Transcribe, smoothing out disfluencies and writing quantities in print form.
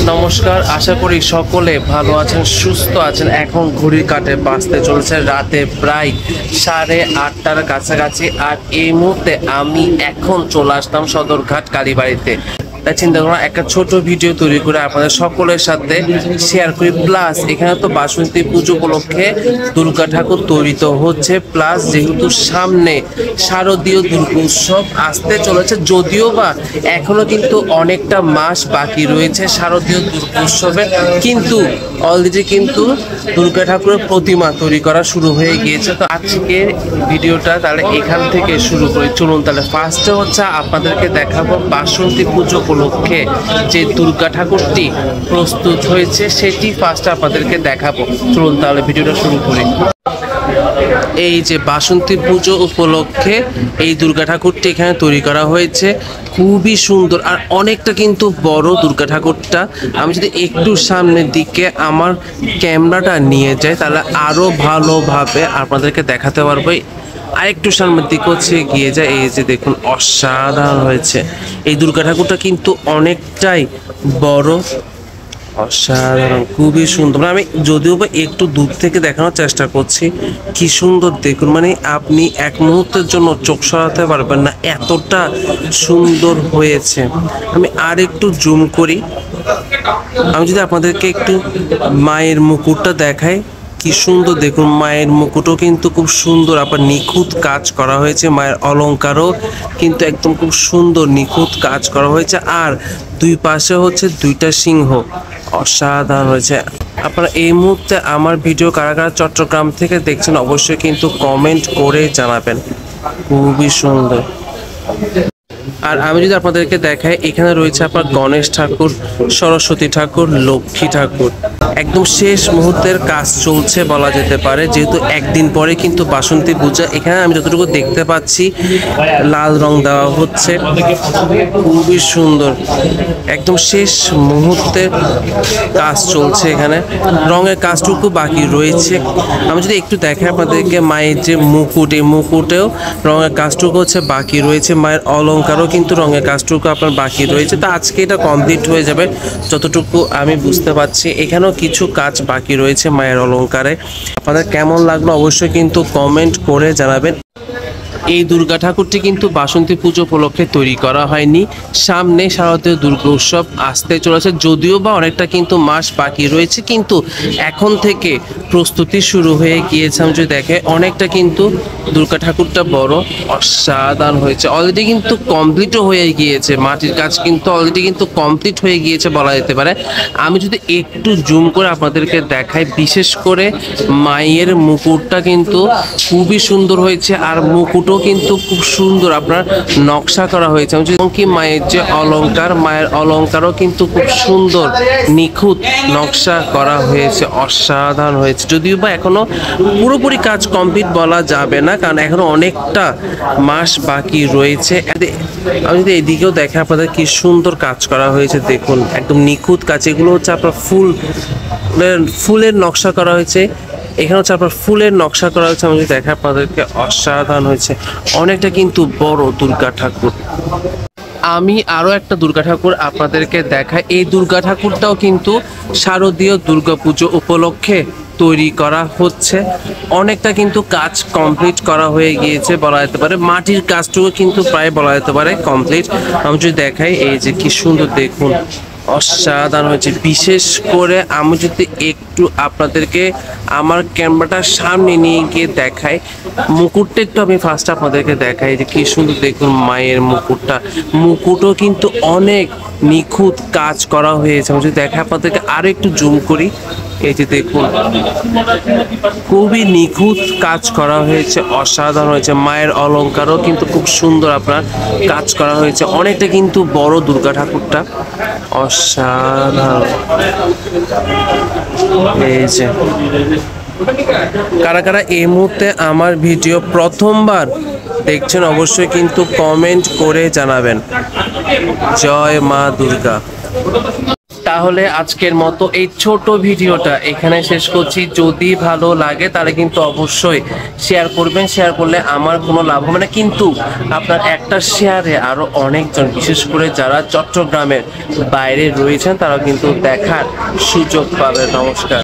নমস্কার, আশা করি সকলে ভালো আছেন, সুস্থ আছেন। এখন ঘড়ির কাঁটে বাজতে চলেছে রাতে প্রায় 8:30টার কাছাকাছি। আর এই মুহূর্তে আমি এখন চলে আসলাম সদরঘাট কালীবাড়িতে। তাই চিন্তা করলাম একটা ছোট ভিডিও তৈরি করে আপনাদের সকলের সাথে শেয়ার করি। প্লাস এখানে তো বাসন্তী পুজো উপলক্ষে দুর্গা ঠাকুর তৈরি তো হচ্ছে, প্লাস যেহেতু সামনে শারদীয় দুর্গা উৎসব আসতে চলেছে, যদিও বা এখনো কিন্তু অনেকটা মাস বাকি রয়েছে শারদীয় দুর্গা উৎসবে, কিন্তু অলরেডি কিন্তু দুর্গা ঠাকুরের প্রতিমা তৈরি করা শুরু হয়ে গিয়েছে। তো আজকের ভিডিওটা তাহলে এখান থেকে শুরু করি। চলুন তাহলে ফার্স্টে হচ্ছে আপনাদেরকে দেখাবো বাসন্তী পুজো উপলক্ষে যে দুর্গা ঠাকুরটি প্রস্তুত হয়েছে সেটি ফার্স্টে আপনাদেরকে দেখাবো। চলুন তাহলে ভিডিওটা শুরু করি। এই যে বাসন্তী পুজো উপলক্ষে এই দুর্গা ঠাকুরটি এখানে তৈরি করা হয়েছে, খুবই সুন্দর আর অনেকটা কিন্তু বড় দুর্গা ঠাকুরটা। আমি যদি একটু সামনের দিকে আমার ক্যামেরাটা নিয়ে যাই তাহলে আরো ভালোভাবে আপনাদেরকে দেখাতে পারবো। আরেকটু সামনের দিকে হচ্ছে গিয়ে যায়, এই যে দেখুন অসাধারণ হয়েছে। এই দুর্গা ঠাকুরটা কিন্তু অনেকটাই বড়, অসাধারণ, খুবই সুন্দর। আমি যদিও বা একটু দূর থেকে দেখানোর চেষ্টা করছি, কি সুন্দর দেখুন, মানে আপনি এক মুহূর্তের জন্য চোখ সরাতে পারবেন না, এতটা সুন্দর হয়েছে। আমি আর একটু জুম করি, আমি যদি আপনাদেরকে একটু মায়ের মুকুটটা দেখাই, কি সুন্দর দেখুন। মায়ের মুকুটও কিন্তু খুব সুন্দর, আবার নিখুঁত কাজ করা হয়েছে। মায়ের অলংকারও কিন্তু একদম খুব সুন্দর নিখুঁত কাজ করা হয়েছে। আর দুই পাশে হচ্ছে দুইটা সিংহ, অসাধারণ হয়েছে। আপনারা এই মুহূর্তে আমার ভিডিও কারা কারা চট্টগ্রাম থেকে দেখছেন অবশ্যই কিন্তু কমেন্ট করে জানাবেন, খুবই সুন্দর। আর আমি যদি আপনাদেরকে দেখাই, এখানে রয়েছে আপনার গণেশ ঠাকুর, সরস্বতী ঠাকুর, লক্ষ্মী ঠাকুর। একদম শেষ মুহূর্তের কাজ চলছে বলা যেতে পারে, যেহেতু একদিন পরে কিন্তু বাসন্তী পূজা। এখানে আমি যতটুকু দেখতে পাচ্ছি লাল রং দেওয়া হচ্ছে, খুবই সুন্দর। একদম শেষ মুহূর্তে কাজ চলছে, এখানে রঙের কাজটুকু বাকি রয়েছে। আমি যদি একটু দেখাই আপনাদেরকে, মায়ের যে মুকুট, এই মুকুটেও রঙের কাজটুকু হচ্ছে বাকি রয়েছে। মায়ের অলংকারও কিন্তু রঙের কাজটুকু আপনার বাকি রয়েছে। তো আজকে এটা কমপ্লিট হয়ে যাবে যতটুকু আমি বুঝতে পারছি। এখানেও কিছু কাজ বাকি রয়েছে মায়ের অলংকারে। আপনাদের কেমন লাগলো অবশ্যই কিন্তু কমেন্ট করে জানাবেন। এই দুর্গা ঠাকুরটি কিন্তু বাসন্তী পুজো উপলক্ষে তৈরি করা হয়নি, সামনে শারদীয় দুর্গা উৎসব আসতে চলেছে, যদিও বা অনেকটা কিন্তু মাস বাকি রয়েছে, কিন্তু এখন থেকে প্রস্তুতি শুরু হয়ে গিয়েছে। আমি যদি দেখে অনেকটা কিন্তু দুর্গা ঠাকুরটা বড়, অসাধারণ হয়েছে। অলরেডি কিন্তু কমপ্লিটও হয়ে গিয়েছে, মাটির কাজ কিন্তু অলরেডি কিন্তু কমপ্লিট হয়ে গিয়েছে বলা যেতে পারে। আমি যদি একটু জুম করে আপনাদেরকে দেখাই, বিশেষ করে মায়ের মুকুটটা কিন্তু খুবই সুন্দর হয়েছে, আর মুকুটও কিন্তু খুব সুন্দর আপনার নকশা করা হয়েছে। এমনকি মায়ের যে অলংকার, মায়ের অলংকারও কিন্তু খুব সুন্দর নিখুঁত নকশা করা হয়েছে, অসাধারণ হয়েছে। যদিও বা এখনো পুরোপুরি কাজ কমপ্লিট বলা যাবে না, কারণ এখনো অনেকটা মাস বাকি রয়েছে। আমি যদি এদিকেও দেখে আপনাদের কি সুন্দর কাজ করা হয়েছে, দেখুন একদম নিখুঁত কাজ। এগুলো হচ্ছে আপনার ফুলের নকশা করা হয়েছে, এখানে হচ্ছে আপনার ফুলের নকশা করা হয়েছে। আমি যদি দেখে আপনাদেরকে অসাধারণ হয়েছে, অনেকটা কিন্তু বড় দুর্গা ঠাকুর। আমি আরো একটা দুর্গা ঠাকুর আপনাদেরকে দেখাই। এই দুর্গা ঠাকুরটাও কিন্তু শারদীয় দুর্গা পুজো উপলক্ষে তৈরি করা হচ্ছে, অনেকটা কিন্তু কাজ কমপ্লিট করা হয়ে গিয়েছে বলা যেতে পারে। মাটির কাজটুকু কিন্তু প্রায় বলা যেতে পারে কমপ্লিট। আমি যদি দেখাই, এই যে কি সুন্দর দেখুন, অসাধারণ হয়েছে। বিশেষ করে আমি যদি একটু আপনাদেরকে আমার ক্যামেরাটার সামনে নিয়ে গিয়ে দেখাই, মুকুটটা একটু আমি ফার্স্ট আপনাদেরকে দেখাই, যে কি সুন্দর দেখুন মায়ের মুকুটটা। মুকুটও কিন্তু অনেক নিখুঁত কাজ করা হয়েছে। আমি যদি দেখাই আপনাদেরকে আরো একটু জুম করি, এই যে দেখুন খুবই নিখুঁত কাজ করা হয়েছে, অসাধারণ হয়েছে। মায়ের অলংকারও কিন্তু খুব সুন্দর আপনার কাজ করা হয়েছে, অনেকটা কিন্তু বড় দুর্গা ঠাকুরটা, অসাধারণ। এই যে কারা কারা এই মুহূর্তে আমার ভিডিও প্রথমবার দেখছেন অবশ্যই কিন্তু কমেন্ট করে জানাবেন। জয় মা দুর্গা। তাহলে আজকের মতো এই ছোট ভিডিওটা এখানে শেষ করছি। যদি ভালো লাগে তাহলে কিন্তু অবশ্যই শেয়ার করবেন। শেয়ার করলে আমার কোনো লাভ হবে না, কিন্তু আপনার একটা শেয়ারে আরো অনেকজন, বিশেষ করে যারা চট্টগ্রামের বাইরে রয়েছেন, তারা কিন্তু দেখার সুযোগ পাবে। নমস্কার।